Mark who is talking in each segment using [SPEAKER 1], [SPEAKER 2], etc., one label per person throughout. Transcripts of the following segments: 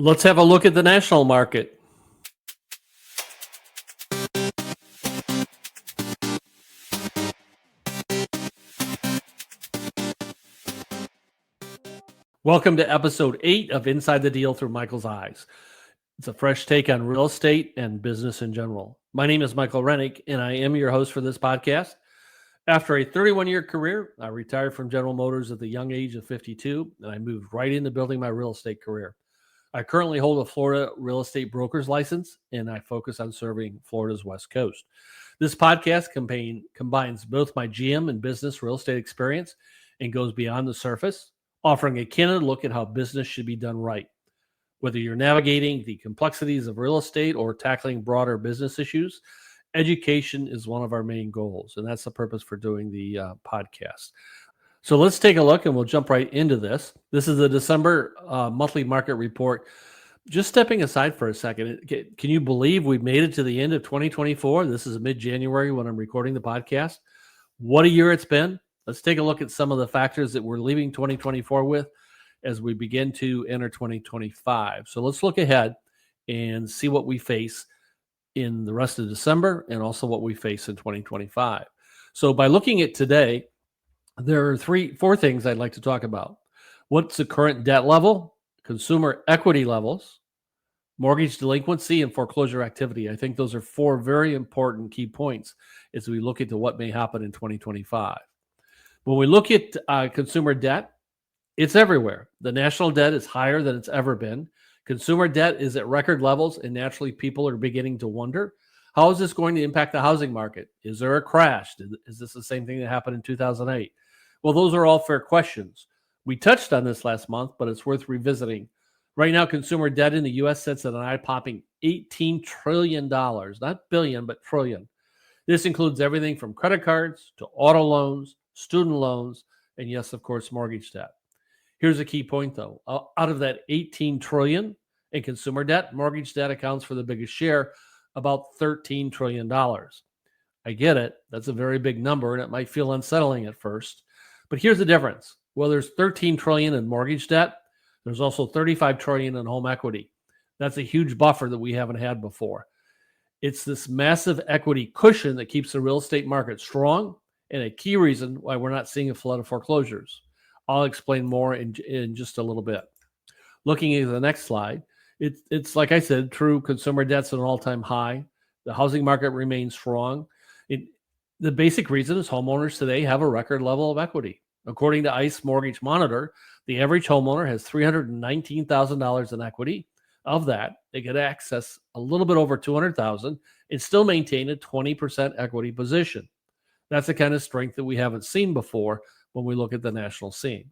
[SPEAKER 1] Let's have a look at the national market. Welcome to episode 8 of Inside the Deal Through Michael's Eyes. It's a fresh take on real estate and business in general. My name is Michael Renick, and I am your host for this podcast. After a 31-year career, I retired from General Motors at the young age of 52, and I moved right into building my real estate career. I currently hold a Florida real estate broker's license, and I focus on serving Florida's West Coast. This podcast combines both my GM and business real estate experience and goes beyond the surface, offering a candid look at how business should be done right. Whether you're navigating the complexities of real estate or tackling broader business issues, education is one of our main goals, and that's the purpose for doing the podcast. So let's take a look, and we'll jump right into this. This is the December monthly market report. Just stepping aside for a second, can you believe we've made it to the end of 2024? This is mid-January when I'm recording the podcast. What a year it's been. Let's take a look at some of the factors that we're leaving 2024 with as we begin to enter 2025. So let's look ahead and see what we face in the rest of December and also what we face in 2025. So by looking at today, there are four things I'd like to talk about. What's the current debt level, consumer equity levels, mortgage delinquency, and foreclosure activity. I think those are four very important key points as we look into what may happen in 2025. When we look at consumer debt, it's everywhere. The national debt is higher than it's ever been. Consumer debt is at record levels, and naturally people are beginning to wonder, how is this going to impact the housing market? Is there a crash? Is this the same thing that happened in 2008? Well, those are all fair questions. We touched on this last month, but it's worth revisiting. Right now, consumer debt in the U.S. sits at an eye-popping $18 trillion, not billion, but trillion. This includes everything from credit cards to auto loans, student loans, and yes, of course, mortgage debt. Here's a key point, though. Out of that $18 trillion in consumer debt, mortgage debt accounts for the biggest share, about $13 trillion. I get it. That's a very big number, and it might feel unsettling at first. But here's the difference. Well, there's $13 trillion in mortgage debt. There's also $35 trillion in home equity. That's a huge buffer that we haven't had before. It's this massive equity cushion that keeps the real estate market strong, and a key reason why we're not seeing a flood of foreclosures. I'll explain more in just a little bit. Looking at the next slide, it's like I said, true, consumer debt's at an all-time high. The housing market remains strong. The basic reason is homeowners today have a record level of equity. According to ICE Mortgage Monitor, the average homeowner has $319,000 in equity. Of that, they could access a little bit over $200,000 and still maintain a 20% equity position. That's the kind of strength that we haven't seen before when we look at the national scene.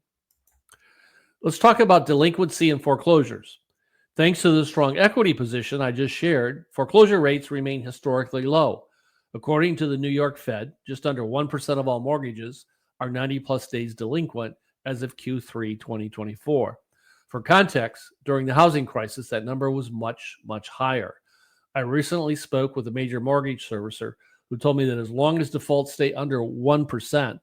[SPEAKER 1] Let's talk about delinquency and foreclosures. Thanks to the strong equity position I just shared, foreclosure rates remain historically low. According to the New York Fed, just under 1% of all mortgages are 90-plus days delinquent as of Q3 2024. For context, during the housing crisis, that number was much, much higher. I recently spoke with a major mortgage servicer who told me that as long as defaults stay under 1%,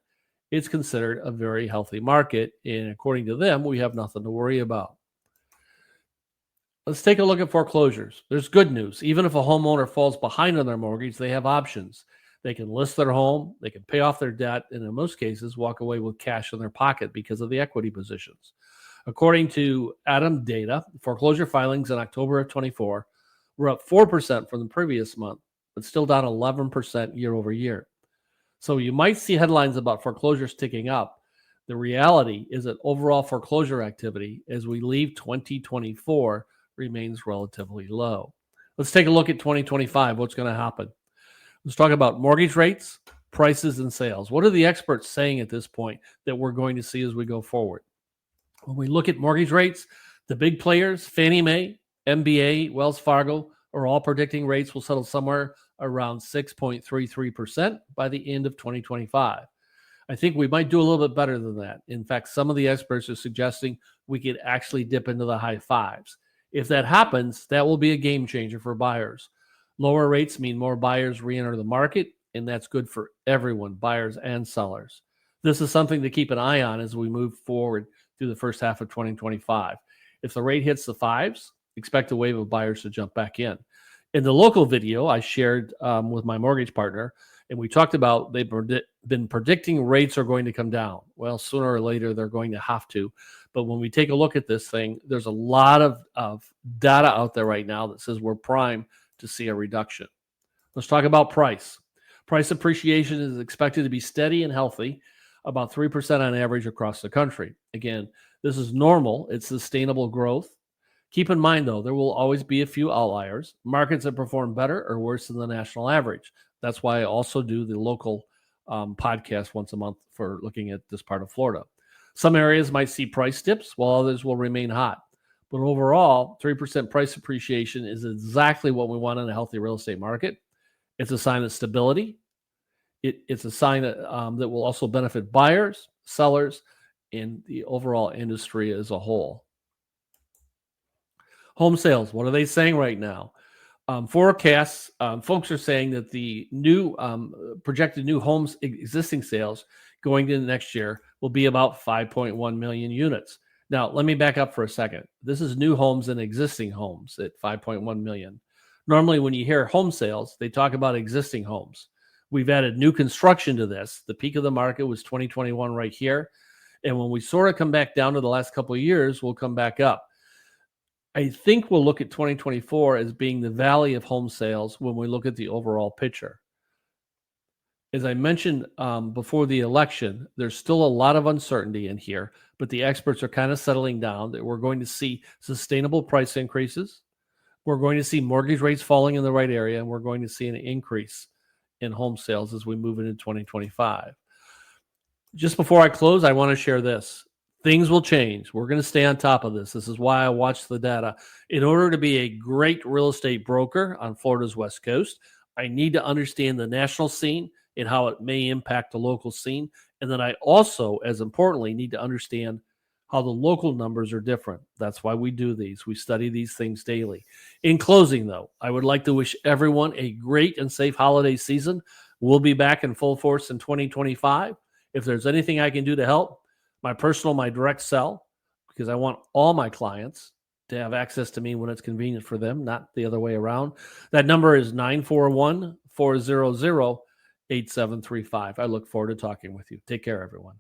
[SPEAKER 1] it's considered a very healthy market, and according to them, we have nothing to worry about. Let's take a look at foreclosures. There's good news. Even if a homeowner falls behind on their mortgage, they have options. They can list their home, they can pay off their debt, and in most cases, walk away with cash in their pocket because of the equity positions. According to Adam data, foreclosure filings in October of 24 were up 4% from the previous month, but still down 11% year over year. So you might see headlines about foreclosures ticking up. The reality is that overall foreclosure activity as we leave 2024 remains relatively low. Let's take a look at 2025. What's going to happen? Let's talk about mortgage rates, prices, and sales. What are the experts saying at this point that we're going to see as we go forward? When we look at mortgage rates, the big players, Fannie Mae, MBA, Wells Fargo, are all predicting rates will settle somewhere around 6.33% by the end of 2025. I think we might do a little bit better than that. In fact, some of the experts are suggesting we could actually dip into the high fives. If that happens, that will be a game changer for buyers. Lower rates mean more buyers re-enter the market, and that's good for everyone, buyers and sellers. This is something to keep an eye on as we move forward through the first half of 2025. If the rate hits the fives, expect a wave of buyers to jump back in. In the local video I shared with my mortgage partner, and we talked about they've been predicting rates are going to come down. Well, sooner or later, they're going to have to. But when we take a look at this thing, there's a lot of data out there right now that says we're primed to see a reduction. Let's talk about price. Price appreciation is expected to be steady and healthy, about 3% on average across the country. Again, this is normal. It's sustainable growth. Keep in mind, though, there will always be a few outliers, markets that perform better or worse than the national average. That's why I also do the local podcast once a month for looking at this part of Florida. Some areas might see price dips, while others will remain hot. But overall, 3% price appreciation is exactly what we want in a healthy real estate market. It's a sign of stability. It's a sign that will also benefit buyers, sellers, and the overall industry as a whole. Home sales, what are they saying right now? Forecasts, folks are saying that the new projected new homes existing sales going into next year will be about 5.1 million units. Now, let me back up for a second. This is new homes and existing homes at 5.1 million. Normally, when you hear home sales, they talk about existing homes. We've added new construction to this. The peak of the market was 2021 right here. And when we sort of come back down to the last couple of years, we'll come back up. I think we'll look at 2024 as being the valley of home sales when we look at the overall picture. As I mentioned before the election, there's still a lot of uncertainty in here, but the experts are kind of settling down that we're going to see sustainable price increases. We're going to see mortgage rates falling in the right area, and we're going to see an increase in home sales as we move into 2025. Just before I close, I want to share this. Things will change. We're going to stay on top of this. This is why I watch the data. In order to be a great real estate broker on Florida's West Coast, I need to understand the national scene and how it may impact the local scene. And then I also, as importantly, need to understand how the local numbers are different. That's why we do these. We study these things daily. In closing, though, I would like to wish everyone a great and safe holiday season. We'll be back in full force in 2025. If there's anything I can do to help, my direct cell, because I want all my clients to have access to me when it's convenient for them, not the other way around. That number is 941-400-8735. I look forward to talking with you. Take care, everyone.